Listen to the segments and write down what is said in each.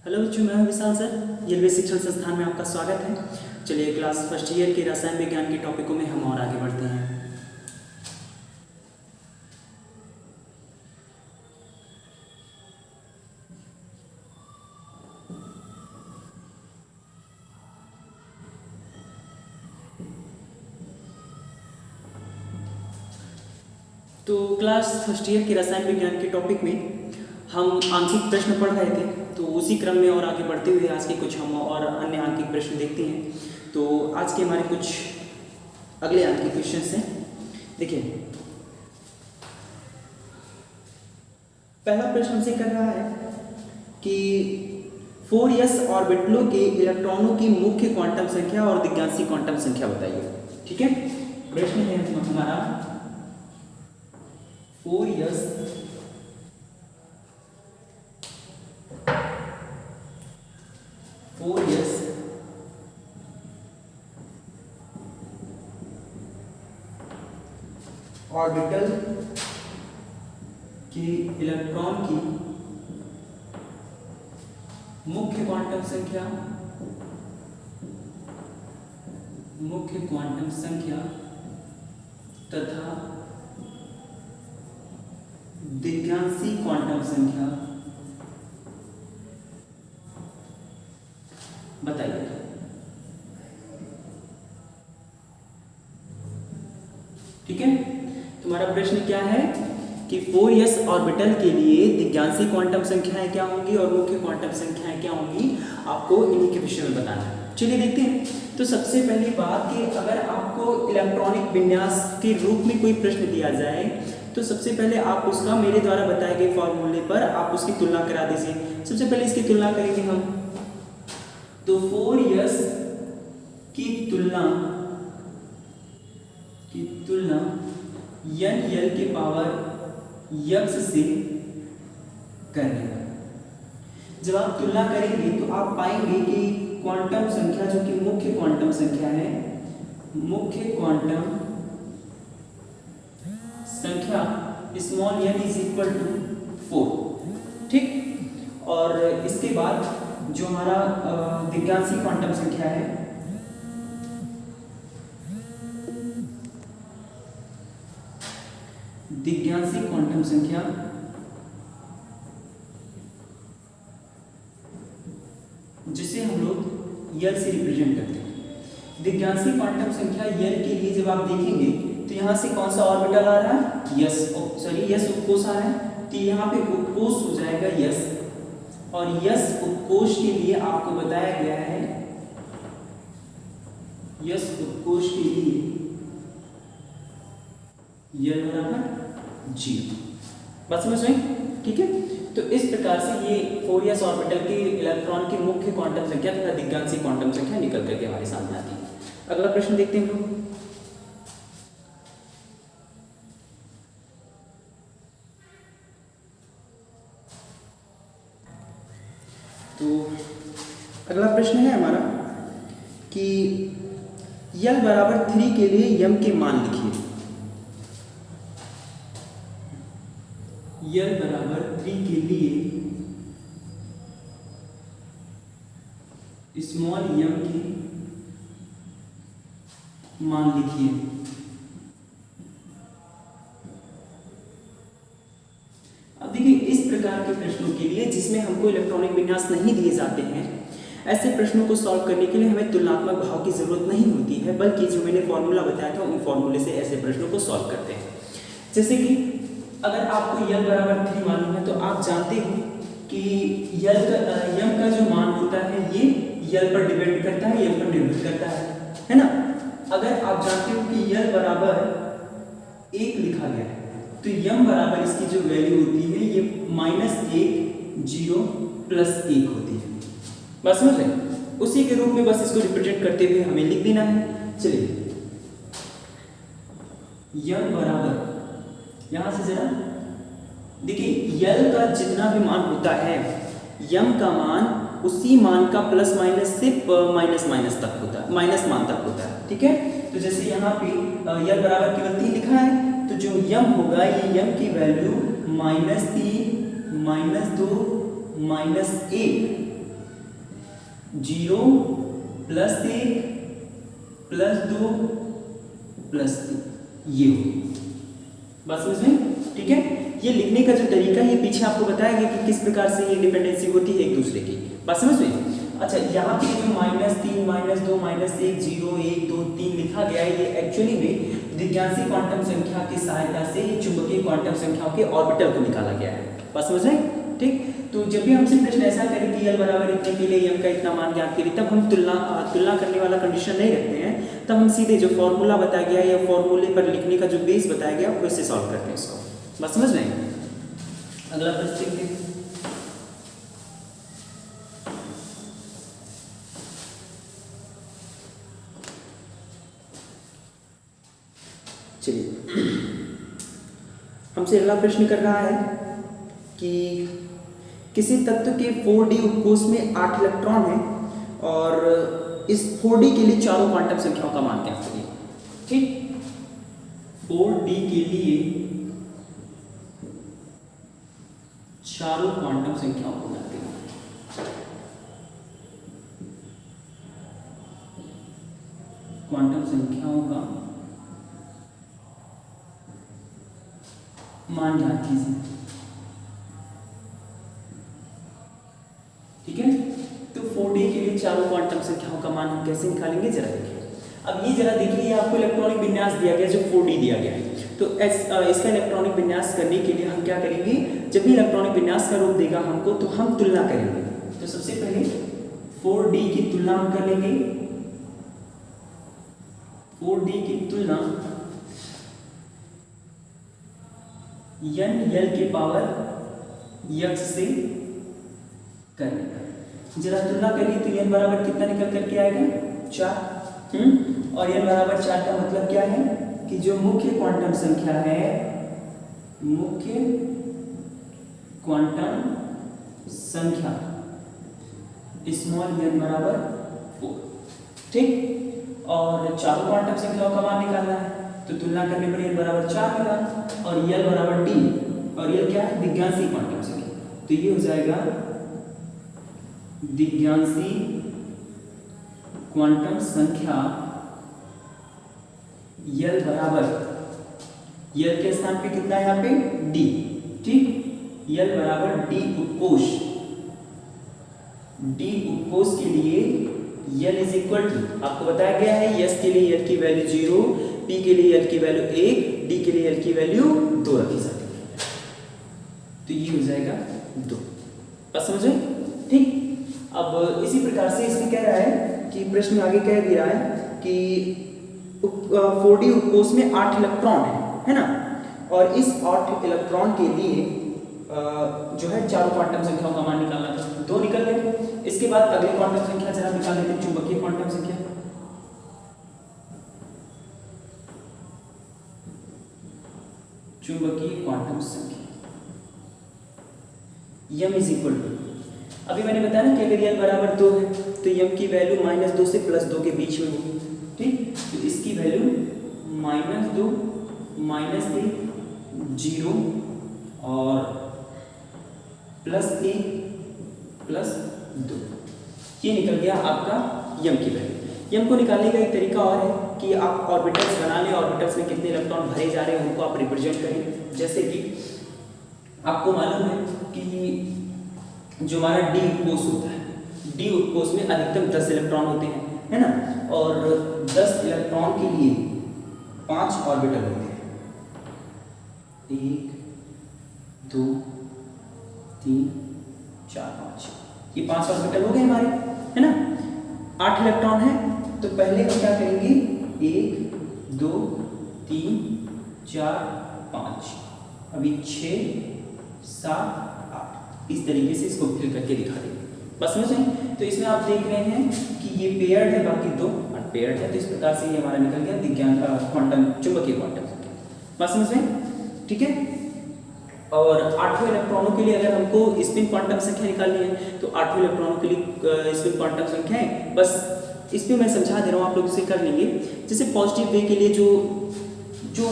Hello बच्चों, मैं हूं विशाल सर। रेलवे शिक्षण संस्थान में आपका स्वागत है। चलिए क्लास फर्स्ट ईयर के रसायन विज्ञान के टॉपिकों में हम और आगे बढ़ते हैं। तो क्लास फर्स्ट ईयर के रसायन विज्ञान के टॉपिक में हम आंकिक प्रश्न पढ़ रहे थे, तो उसी क्रम में और आगे बढ़ते हुए आज के कुछ हम और अन्य आंकिक प्रश्न देखते हैं। तो आज के हमारे कुछ अगले आंकिक क्वेश्चन हैं। देखिए, पहला प्रश्न हमसे कर रहा है कि 4s ऑर्बिटलों के इलेक्ट्रॉनों की मुख्य क्वांटम संख्या और दिग्यांशी क्वांटम संख्या बताइए। ठीक है, प्रश्न है हमारा 4s ऑर्बिटल के इलेक्ट्रॉन की मुख्य क्वांटम संख्या तथा दिग्यांशी क्वांटम संख्या बताइए। ठीक है, तुम्हारा प्रश्न क्या है कि 4s ऑर्बिटल के लिए दिग्यांशी क्वांटम संख्याएं क्या होंगी और मुख्य क्वांटम संख्याएं क्या होंगी, आपको इन्हीं के विषय में बताना है। चलिए देखते हैं। तो सबसे पहली बात कि अगर आपको इलेक्ट्रॉनिक विन्यास के रूप में कोई प्रश्न दिया जाए तो सबसे पहले आप उसका मेरे द्वारा बताए गए फॉर्मूले पर आप उसकी तुलना करा दीजिए। सबसे पहले इसकी तुलना करेंगे हम। तो 4s की तुलना n l के पावर x से करेंगे। जब आप तुलना करेंगे तो आप पाएंगे कि क्वांटम संख्या जो कि मुख्य क्वांटम संख्या है, मुख्य क्वांटम संख्या small n is equal to 4। ठीक, और इसके बाद जो हमारा दिग्यांशी क्वांटम संख्या है जिसे हम लोग L से रिप्रेजेंट करते हैं। दिग्यांशी क्वांटम संख्या L के लिए जब आप देखेंगे तो यहाँ से कौन सा ऑर्बिटल आ रहा है, S उपकोष आ रहा है, तो यहाँ पे उपकोष हो जाएगा S, और S उपकोष के लिए आपको बताया गया है, S उपकोष के लिए L बराबर 0। बात समझ में? ठीक है, तो इस प्रकार से ये 4s ऑर्बिटल के इलेक्ट्रॉन की मुख्य क्वांटम संख्या तथा दिग्यांशी क्वांटम संख्या निकल करके हमारे सामने आती है। अगला प्रश्न देखते हैं हम लोग। तो अगला प्रश्न है हमारा कि L बराबर 3 के लिए m के मान लिखिए। L बराबर 3 के लिए स्मॉल m के मान लिखिए। अब देखिए, इस प्रकार के प्रश्नों के लिए जिसमें हमको इलेक्ट्रॉनिक विन्यास नहीं दिए जाते हैं, ऐसे प्रश्नों को सॉल्व करने के लिए हमें तुलनात्मक भाव की जरूरत नहीं होती है, बल्कि जो मैंने फॉर्मूला बताया था उन फॉर्मूले से ऐसे प्रश्नों को सॉल्व करते हैं। जैसे कि अगर आपको L बराबर 3 मालूम है तो आप जानते हो कि m का जो मान होता है ये L पर डिपेंड करता है, m पर निर्भर करता है ना। अगर आप जानते हो कि L बराबर 1 लिखा गया है तो m बराबर इसकी जो वैल्यू होती है ये -1 0 + 1 होती है। बस समझ रहे हैं? उसी के रूप में बस इसको रिप्रेजेंट करते हुए हमें लिख देना है। चलिए, m बराबर, यहां से जरा देखिए, L का जितना भी मान होता है m का मान उसी मान का प्लस माइनस से माइनस तक होता है, माइनस मान तक होता है। ठीक है, तो जैसे यहाँ पे L बराबर केवल 3 लिखा है तो जो m होगा ये m की वैल्यू -3 -2 -1 0 प्लस 1 प्लस 2 प्लस 3 ये होगी। बात समझ में? ठीक है, ये लिखने का जो तरीका है ये पीछे आपको बताया गया कि किस प्रकार से ये डिपेंडेंसी होती है एक दूसरे की। बात समझ में? अच्छा, यहाँ पे जो -3 -2 -1 0 1 2 3 लिखा गया है, ये एक्चुअली में दिव्यांशी क्वांटम संख्या की सहायता से चुंबकीय क्वांटम संख्याओं के ऑर्बिटल को निकाला गया है। बात समझ रहे हैं? ठीक, तो जब भी हमसे प्रश्न ऐसा करें कि L बराबर इतने के लिए M का इतना मान ज्ञात करिए, तब हम तुलना करने वाला कंडीशन नहीं रखते हैं, तब हम सीधे जो फॉर्मूला बताया गया या फॉर्मूले पर लिखने का जो बेस बताया गया वैसे सॉल्व करते हैं इसको। बात समझ रहे हैं? अगला प्रश्न देखते हैं। चलिए, हमसे अगला प्रश्न कर रहा है कि किसी तत्व के 4D उपकोष में 8 इलेक्ट्रॉन हैं और इस 4D के लिए चारों क्वांटम संख्याओं का मान ज्ञात करिए। ठीक, 4D के लिए चारों क्वांटम संख्याओं को ज्ञात करिए। क्वांटम संख्याओं का मान ज्ञात कीजिए। ठीक है, तो 4D के लिए चारों क्वांटम संख्याओं का मान हम कैसे निकालेंगे जरा देखिए। अब ये जरा देखिए, आपको इलेक्ट्रॉनिक विन्यास दिया गया जो 4D दिया गया है, तो इसका इलेक्ट्रॉनिक विन्यास करने के लिए हम क्या करेंगे, जब भी इलेक्ट्रॉनिक विन्यास का रूप देगा हमको तो हम तुलना करेंगे। तो सबसे पहले 4D की तुलना हम कर लेंगे। 4D की तुलना N L के पावर x से करने का। जरा तुलना करिए तो n बराबर कितना निकल करके आएगा 4। और n बराबर 4 का मतलब क्या है कि जो मुख्य क्वांटम संख्या है, मुख्य क्वांटम संख्या स्मॉल n बराबर 4। ठीक, और चारों क्वांटम संख्याओं का मान निकालना है, तो तुलना करने पर n बराबर 4 मिला और L बराबर d, और L क्या है, दिव्यांशी क्वांटम संख्या, तो ये हो जाएगा दिव्यांशी क्वांटम संख्या L बराबर, L के स्थान पे कितना है यहाँ पे d। ठीक, L बराबर d उपकोष, d उपकोष के लिए L इज इक्वल टू, आपको बताया गया है S के लिए L की वैल्यू 0, P के लिए L की वैल्यू 1, D के लिए L की वैल्यू 2 रखी जाती है, तो ये हो जाएगा 2। बस समझ रहे? ठीक, अब इसी प्रकार से इसमें कह रहा है कि प्रश्न में आगे कह भी रहा है कि 4D उपकोष में 8 इलेक्ट्रॉन है ना, और इस 8 इलेक्ट्रॉन के लिए जो है चारों क्वांटम संख्याओं का मान निकालना था, 2 निकल गए। इसके बाद अगली क्वांटम संख्या जरा निकाल लेते हैं, चुंबकीय क्वांटम संख्या। चुंबकीय क्वांटम संख्या m इज इक्वल टू, अभी मैंने बताया ना कि अगर n बराबर 2 है तो m की वैल्यू -2 से +2 के बीच में होगी। ठीक, तो इसकी वैल्यू -2 -1 0 और +1 +2, ये निकल गया आपका m की वैल्यू। m को निकालने का एक तरीका और है कि आप ऑर्बिटल्स बना लें, ऑर्बिटल्स में कितने इलेक्ट्रॉन भरे जा रहे हैं उनको आप रिप्रेजेंट करें। जैसे कि आपको मालूम है कि जो हमारा d उपकोष होता है, d उपकोष में अधिकतम 10 इलेक्ट्रॉन होते हैं, है ना, और 10 इलेक्ट्रॉन के लिए 5 ऑर्बिटल होते हैं, 1 2 3 4 5, ये 5 ऑर्बिटल हो गए हमारे, है ना। 8 इलेक्ट्रॉन है, तो पहले हम क्या करेंगे, 1 2 3 4 5, अभी 6 7 8, इस तरीके से इसको फिल करके दिखा देंगे। बस समझ रहे? तो इसमें आप देख रहे हैं कि ये पेयर्ड है, बाकी 2 अनपेयर्ड है, तो इस प्रकार से ये हमारा निकल गया विज्ञान का क्वांटम, चुंबकीय क्वांटम संख्या। बस समझ रहे? ठीक है। और 8वें इलेक्ट्रॉनों के लिए अगर हमको स्पिन क्वांटम संख्या निकालनी है तो 8वें इलेक्ट्रॉनों के लिए स्पिन क्वांटम संख्या है, बस इस पर मैं समझा दे रहा हूँ, आप लोग इसे कर लेंगे। जैसे पॉजिटिव वे के लिए जो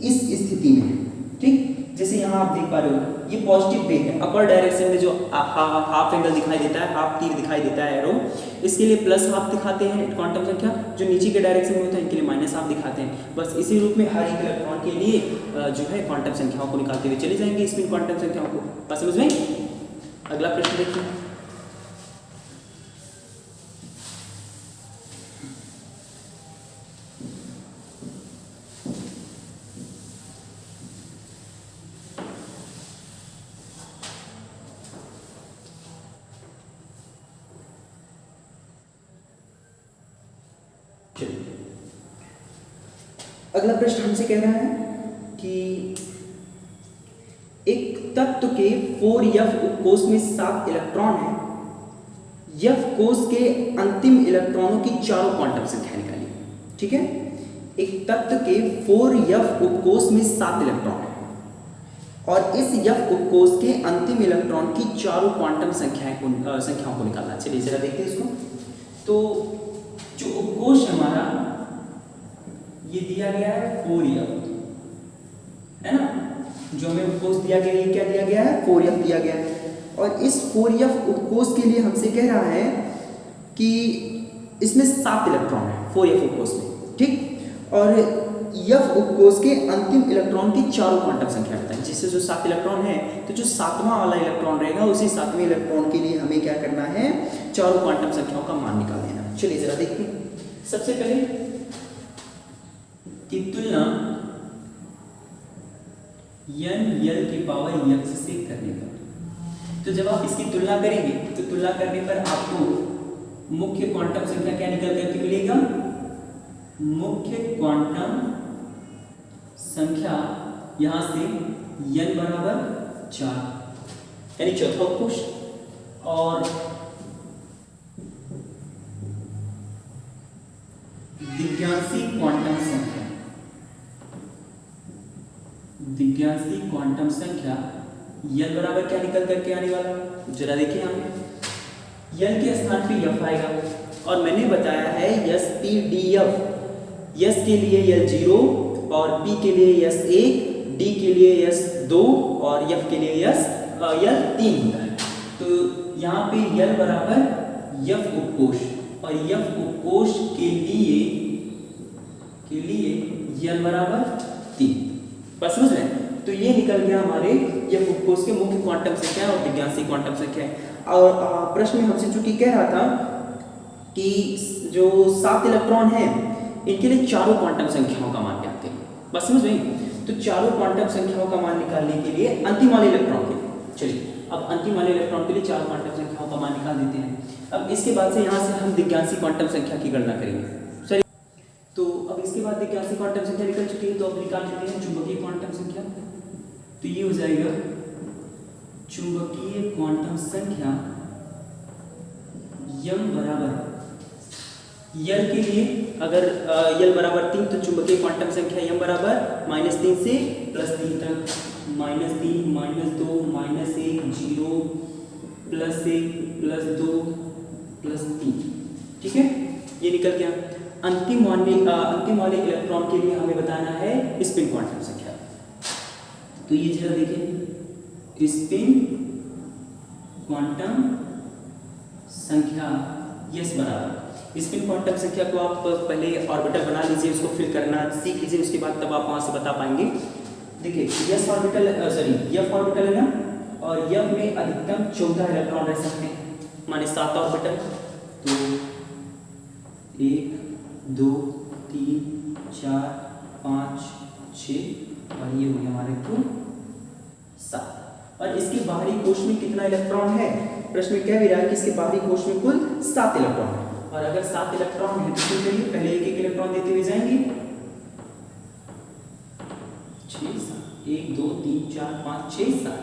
इस स्थिति में है, ठीक, जैसे यहाँ आप देख पा रहे हो ये पॉजिटिव बे है। अपर डायरेक्शन में जो हाफ एंगल दिखाई देता है, हाफ तीर दिखाई देता है एरो, इसके लिए प्लस हाफ दिखाते हैं क्वांटम संख्या। जो नीचे के डायरेक्शन में होता है इनके लिए माइनस हाफ दिखाते हैं। बस इसी रूप में हर एक इलेक्ट्रॉन के लिए जो है क्वांटम संख्याओं को निकालते हुए चले जाएंगे, स्पिन क्वांटम संख्याओं को। बस समझ में? अगला प्रश्न देखिए। अगला प्रश्न हमसे कह रहा है कि एक तत्व के 4f उपकोष में 7 इलेक्ट्रॉन है। f कोष के अंतिम इलेक्ट्रॉनों की चारों क्वांटम संख्या निकालिए। ठीक है, एक तत्व के 4f उपकोष में 7 इलेक्ट्रॉन है और इस f उपकोष के अंतिम इलेक्ट्रॉन की चारों क्वांटम संख्याओं को निकालना। चलिए जरा देखते हैं इसको। तो जो उपकोष हमारा ये दिया गया है 4f, है ना। जो हमें उपकोष दिया गया है, ये क्या दिया गया है? 4f दिया गया है। और इस 4f उपकोष के लिए हमसे कह रहा है कि इसमें 7 इलेक्ट्रॉन है 4f उपकोष में। ठीक, और f उपकोष के अंतिम इलेक्ट्रॉन की चारों क्वांटम संख्या बताएं। जिससे जो 7 इलेक्ट्रॉन है, तो जो 7वां वाला इलेक्ट्रॉन रहेगा, उसी 7वें इलेक्ट्रॉन के लिए हमें क्या करना है? चारों क्वांटम संख्याओं का मान निकाल देना। चलिए जरा देखते हैं। सबसे पहले की तुलना n l की पावर x से करने पर। तो जब आप इसकी तुलना करेंगे तो तुलना करने पर आपको मुख्य क्वांटम संख्या क्या निकल करके मिलेगा? मुख्य क्वांटम संख्या यहां से n बराबर 4 यानी चौथा उपकोष, और दिव्यांशी क्वांटम संख्या n बराबर क्या निकल करके आने वाला? जरा देखिए, हमें n के स्थान पे f आएगा और मैंने बताया है SPDF। S के लिए L0 और P के लिए S1, D के लिए S2 और F के लिए L3 होता है। तो यहाँ पे L बराबर F उपकोष और F उपकोष के लिए L बराबर 3। बस समझ रहे हैं? तो ये निकल गया हमारे F उपकोष के मुख्य क्वांटम संख्या और दिव्यांशी क्वांटम संख्या है। और प्रश्न में हमसे चूंकि कह रहा था कि जो 7 इलेक्ट्रॉन है, इनके लिए चारों क्वांटम संख्याओं का मान ज्ञात करिए। बस समझ गए? तो चारों क्वांटम संख्याओं का मान निकालने के लिए अंतिम वाले इलेक्ट्रॉन के लिए, चलिए अब अंतिम वाले इलेक्ट्रॉन के लिए चार क्वांटम संख्याओं का मान निकाल देते हैं। अब इसके बाद से यहाँ से हम दिव्यांशी क्वांटम संख्या की गणना करेंगे। सही, तो अब इसके बाद दिव्यांशी क्वांटम संख्या निकल चुकी है, तो अब निकाल लेते हैं चुंबकीय क्वांटम संख्या। तो ये हो जाएगा चुंबकीय क्वांटम संख्या m बराबर L के लिए अगर L बराबर 3 तो चुंबकीय क्वांटम संख्या m बराबर -3 से +3 तक, -3 -2 -1 0 +1 +2 +3। ठीक है, ये निकल गया। अंतिम वाले इलेक्ट्रॉन के लिए हमें बताना है स्पिन क्वांटम संख्या। तो ये जरा देखिए, स्पिन क्वांटम संख्या s बराबर, स्पिन क्वांटम संख्या को आप पहले ऑर्बिटल बना लीजिए, उसको फिल करना सीख लीजिए, उसके बाद तब आप वहां से बता पाएंगे। देखिए s ऑर्बिटल f ऑर्बिटल है ना, और f में अधिकतम 14 इलेक्ट्रॉन रह सकते हैं, माने 7 ऑर्बिटल। तो 1 2 3 4 5 6 और ये हो गया हमारे कुल 7। और इसके बाहरी कोश में कितना इलेक्ट्रॉन है? प्रश्न में कह भी रहा है कि इसके बाहरी कोश में कुल 7 इलेक्ट्रॉन है। और अगर 7 इलेक्ट्रॉन है तो चलिए पहले एक इलेक्ट्रॉन देते हुए जाएंगे। 6 7 1 2 3 4 5 6 7।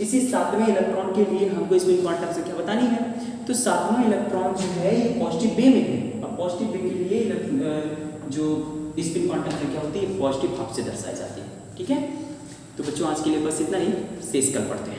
इसी 7वें इलेक्ट्रॉन के लिए हमको इसमें क्वांटम संख्या बतानी है। तो 7वां इलेक्ट्रॉन जो है ये पॉजिटिव बे में है, और पॉजिटिव बे के लिए जो स्पिन क्वांटम संख्या होती है पॉजिटिव हाफ से दर्शाई जाती है। ठीक है, तो बच्चों आज के लिए बस इतना ही, शेष कल पढ़ते हैं।